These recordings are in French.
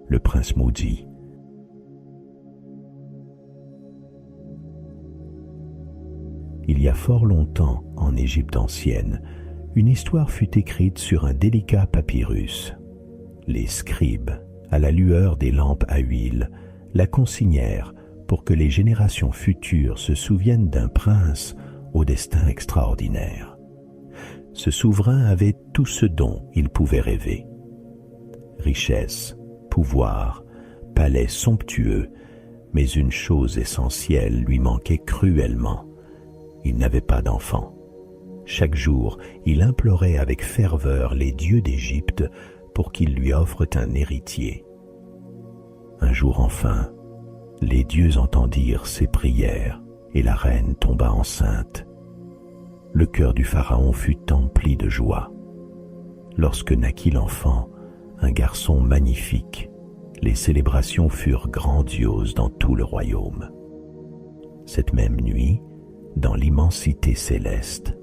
le prince maudit. Il y a fort longtemps, en Égypte ancienne, une histoire fut écrite sur un délicat papyrus. Les scribes, à la lueur des lampes à huile, la consignèrent pour que les générations futures se souviennent d'un prince au destin extraordinaire. Ce souverain avait tout ce dont il pouvait rêver. Richesse, pouvoir, palais somptueux, mais une chose essentielle lui manquait cruellement. Il n'avait pas d'enfant. Chaque jour, il implorait avec ferveur les dieux d'Égypte pour qu'ils lui offrent un héritier. Un jour enfin, les dieux entendirent ses prières et la reine tomba enceinte. Le cœur du pharaon fut empli de joie. Lorsque naquit l'enfant, un garçon magnifique, les célébrations furent grandioses dans tout le royaume. Cette même nuit, dans l'immensité céleste,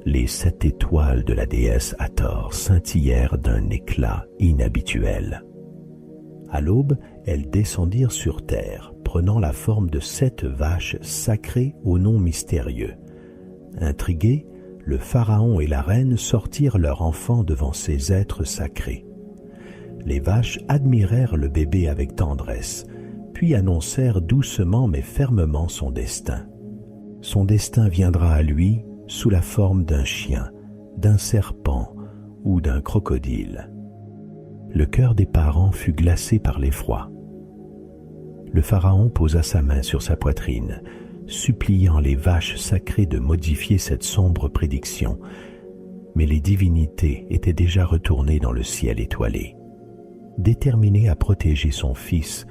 les 7 étoiles de la déesse Hathor scintillèrent d'un éclat inhabituel. À l'aube, elles descendirent sur terre, prenant la forme de 7 vaches sacrées au nom mystérieux. Intrigués, le pharaon et la reine sortirent leur enfant devant ces êtres sacrés. Les vaches admirèrent le bébé avec tendresse, puis annoncèrent doucement mais fermement son destin. Son destin viendra à lui sous la forme d'un chien, d'un serpent ou d'un crocodile. Le cœur des parents fut glacé par l'effroi. Le pharaon posa sa main sur sa poitrine, suppliant les vaches sacrées de modifier cette sombre prédiction, mais les divinités étaient déjà retournées dans le ciel étoilé. Déterminé à protéger son fils,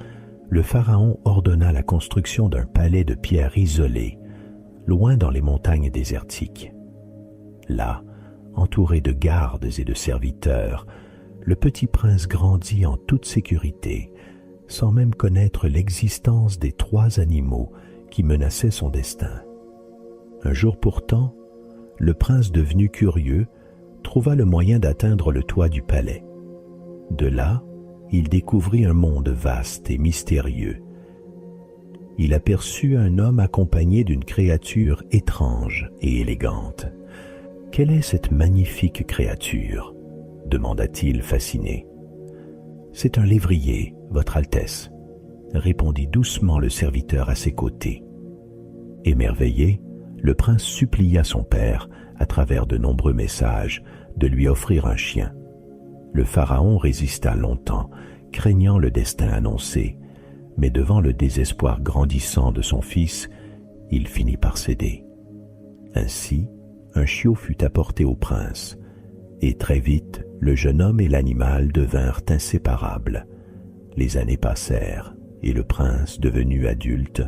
le pharaon ordonna la construction d'un palais de pierre isolé, loin dans les montagnes désertiques. Là, entouré de gardes et de serviteurs, le petit prince grandit en toute sécurité, sans même connaître l'existence des 3 animaux qui menaçaient son destin. Un jour pourtant, le prince devenu curieux trouva le moyen d'atteindre le toit du palais. De là, il découvrit un monde vaste et mystérieux. Il aperçut un homme accompagné d'une créature étrange et élégante. « Quelle est cette magnifique créature ?» demanda-t-il fasciné. « C'est un lévrier, Votre Altesse, » répondit doucement le serviteur à ses côtés. Émerveillé, le prince supplia son père, à travers de nombreux messages, de lui offrir un chien. Le pharaon résista longtemps, craignant le destin annoncé, mais devant le désespoir grandissant de son fils, il finit par céder. Ainsi, un chiot fut apporté au prince, et très vite, le jeune homme et l'animal devinrent inséparables. Les années passèrent, et le prince, devenu adulte,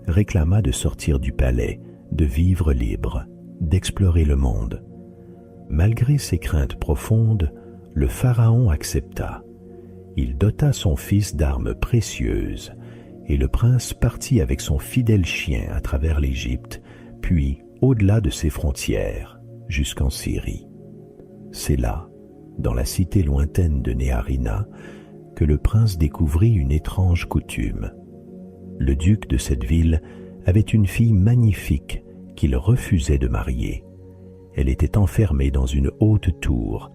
réclama de sortir du palais, de vivre libre, d'explorer le monde. Malgré ses craintes profondes, le pharaon accepta. Il dota son fils d'armes précieuses, et le prince partit avec son fidèle chien à travers l'Égypte, puis au-delà de ses frontières, jusqu'en Syrie. C'est là, dans la cité lointaine de Néharina, que le prince découvrit une étrange coutume. Le duc de cette ville avait une fille magnifique qu'il refusait de marier. Elle était enfermée dans une haute tour,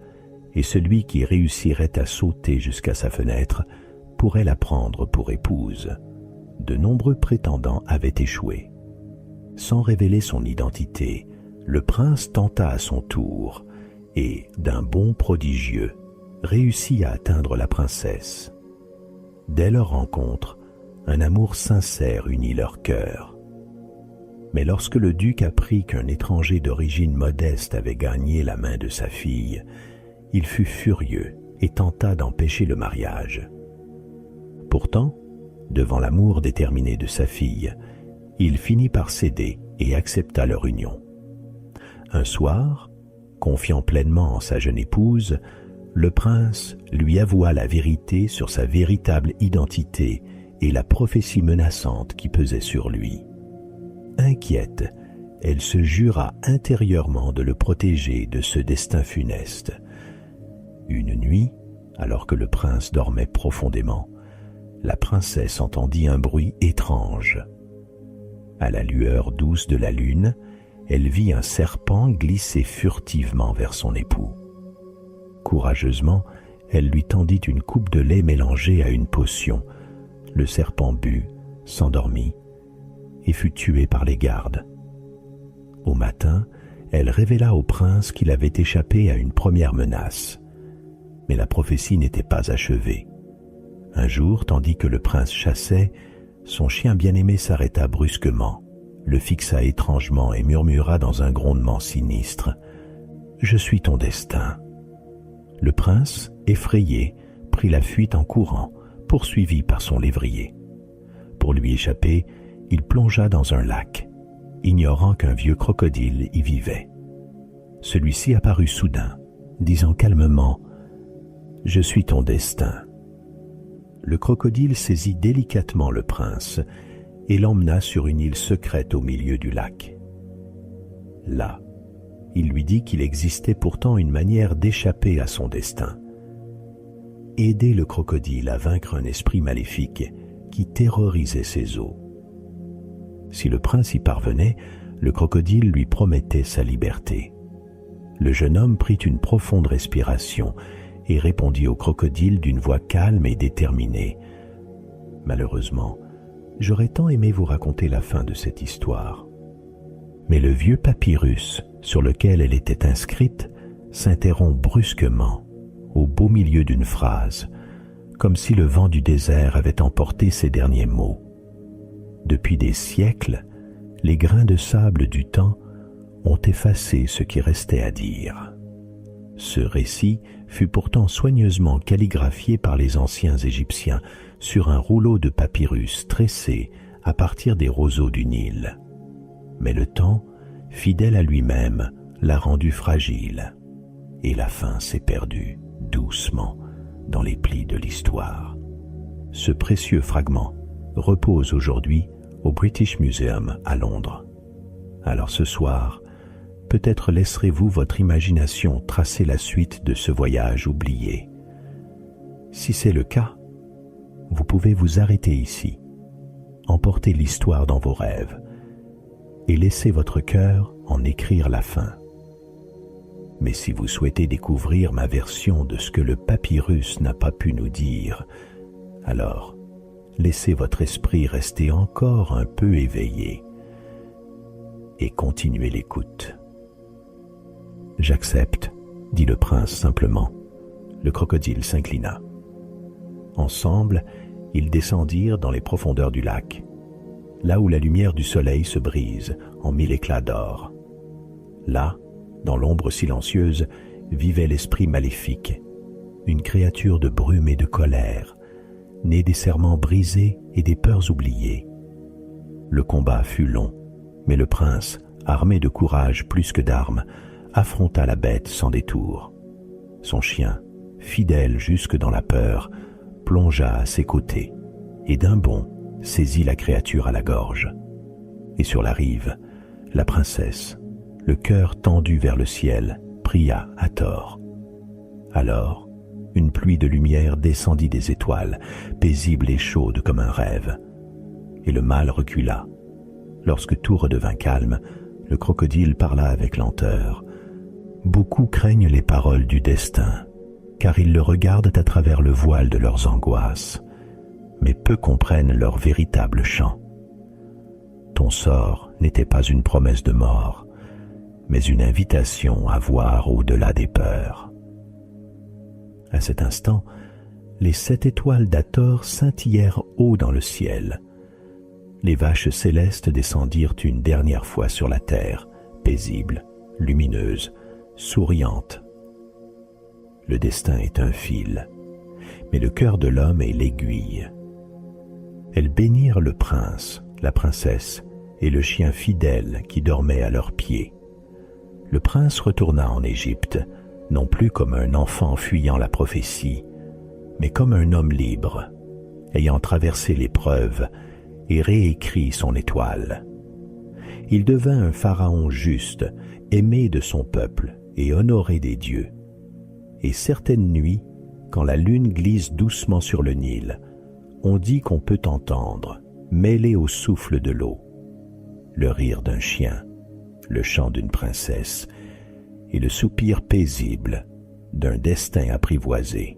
et celui qui réussirait à sauter jusqu'à sa fenêtre pourrait la prendre pour épouse. De nombreux prétendants avaient échoué. Sans révéler son identité, le prince tenta à son tour et, d'un bond prodigieux, réussit à atteindre la princesse. Dès leur rencontre, un amour sincère unit leurs cœurs. Mais lorsque le duc apprit qu'un étranger d'origine modeste avait gagné la main de sa fille, il fut furieux et tenta d'empêcher le mariage. Pourtant, devant l'amour déterminé de sa fille, il finit par céder et accepta leur union. Un soir, confiant pleinement en sa jeune épouse, le prince lui avoua la vérité sur sa véritable identité et la prophétie menaçante qui pesait sur lui. Inquiète, elle se jura intérieurement de le protéger de ce destin funeste. Une nuit, alors que le prince dormait profondément, la princesse entendit un bruit étrange. À la lueur douce de la lune, elle vit un serpent glisser furtivement vers son époux. Courageusement, elle lui tendit une coupe de lait mélangée à une potion. Le serpent but, s'endormit et fut tué par les gardes. Au matin, elle révéla au prince qu'il avait échappé à une première menace. Mais la prophétie n'était pas achevée. Un jour, tandis que le prince chassait, son chien bien-aimé s'arrêta brusquement, le fixa étrangement et murmura dans un grondement sinistre « Je suis ton destin ». Le prince, effrayé, prit la fuite en courant, poursuivi par son lévrier. Pour lui échapper, il plongea dans un lac, ignorant qu'un vieux crocodile y vivait. Celui-ci apparut soudain, disant calmement « Je suis ton destin ». Le crocodile saisit délicatement le prince et l'emmena sur une île secrète au milieu du lac. Là, il lui dit qu'il existait pourtant une manière d'échapper à son destin. Aider le crocodile à vaincre un esprit maléfique qui terrorisait ses eaux. Si le prince y parvenait, le crocodile lui promettait sa liberté. Le jeune homme prit une profonde respiration et répondit au crocodile d'une voix calme et déterminée. « Malheureusement, j'aurais tant aimé vous raconter la fin de cette histoire. » Mais le vieux papyrus sur lequel elle était inscrite s'interrompt brusquement, au beau milieu d'une phrase, comme si le vent du désert avait emporté ses derniers mots. Depuis des siècles, les grains de sable du temps ont effacé ce qui restait à dire. Ce récit fut pourtant soigneusement calligraphié par les anciens Égyptiens sur un rouleau de papyrus tressé à partir des roseaux du Nil. Mais le temps, fidèle à lui-même, l'a rendu fragile, et la fin s'est perdue doucement dans les plis de l'histoire. Ce précieux fragment repose aujourd'hui au British Museum à Londres. Alors ce soir, peut-être laisserez-vous votre imagination tracer la suite de ce voyage oublié. Si c'est le cas, vous pouvez vous arrêter ici, emporter l'histoire dans vos rêves et laisser votre cœur en écrire la fin. Mais si vous souhaitez découvrir ma version de ce que le papyrus n'a pas pu nous dire, alors laissez votre esprit rester encore un peu éveillé et continuez l'écoute. « J'accepte, » dit le prince simplement. Le crocodile s'inclina. Ensemble, ils descendirent dans les profondeurs du lac, là où la lumière du soleil se brise en 1000 éclats d'or. Là, dans l'ombre silencieuse, vivait l'esprit maléfique, une créature de brume et de colère, née des serments brisés et des peurs oubliées. Le combat fut long, mais le prince, armé de courage plus que d'armes, affronta la bête sans détour. Son chien, fidèle jusque dans la peur, plongea à ses côtés et d'un bond saisit la créature à la gorge. Et sur la rive, la princesse, le cœur tendu vers le ciel, pria à tort. Alors, une pluie de lumière descendit des étoiles, paisible et chaude comme un rêve. Et le mal recula. Lorsque tout redevint calme, le crocodile parla avec lenteur. Beaucoup craignent les paroles du destin, car ils le regardent à travers le voile de leurs angoisses, mais peu comprennent leur véritable chant. Ton sort n'était pas une promesse de mort, mais une invitation à voir au-delà des peurs. À cet instant, les 7 étoiles d'Hathor scintillèrent haut dans le ciel. Les vaches célestes descendirent une dernière fois sur la terre, paisibles, lumineuses, souriantes. Le destin est un fil, mais le cœur de l'homme est l'aiguille. Elles bénirent le prince, la princesse et le chien fidèle qui dormait à leurs pieds. Le prince retourna en Égypte, non plus comme un enfant fuyant la prophétie, mais comme un homme libre, ayant traversé l'épreuve et réécrit son étoile. Il devint un pharaon juste, aimé de son peuple et honoré des dieux. Et certaines nuits, quand la lune glisse doucement sur le Nil, on dit qu'on peut entendre, mêlé au souffle de l'eau, le rire d'un chien, le chant d'une princesse et le soupir paisible d'un destin apprivoisé.